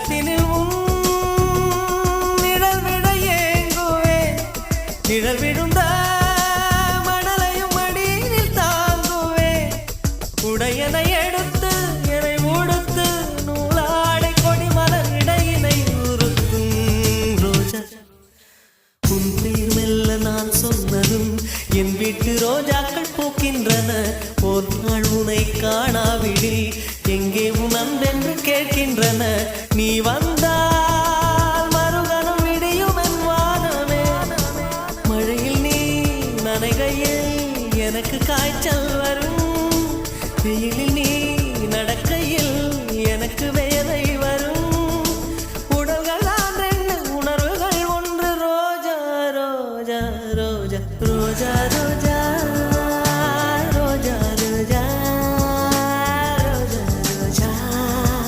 நிலத்தினில் நிழல் விட ஏங்குவே நிழல் விழுந்த மணலையும் மடியில் தாங்குவே உடையனை எடுத்து என்னை உடுத்து நூலாடை கொடி மலர் இடையினை உறுத்தும் ரோஜா உன் பேர் மெல்ல நான் சொன்னதும் என் வீட்டு ரோஜாக்கள் பூக்கின்றன ஒரு நாள் உனை காணாவிடில் எங்கே உன் அன்பென்று கேட்கின்றன நீ வந்து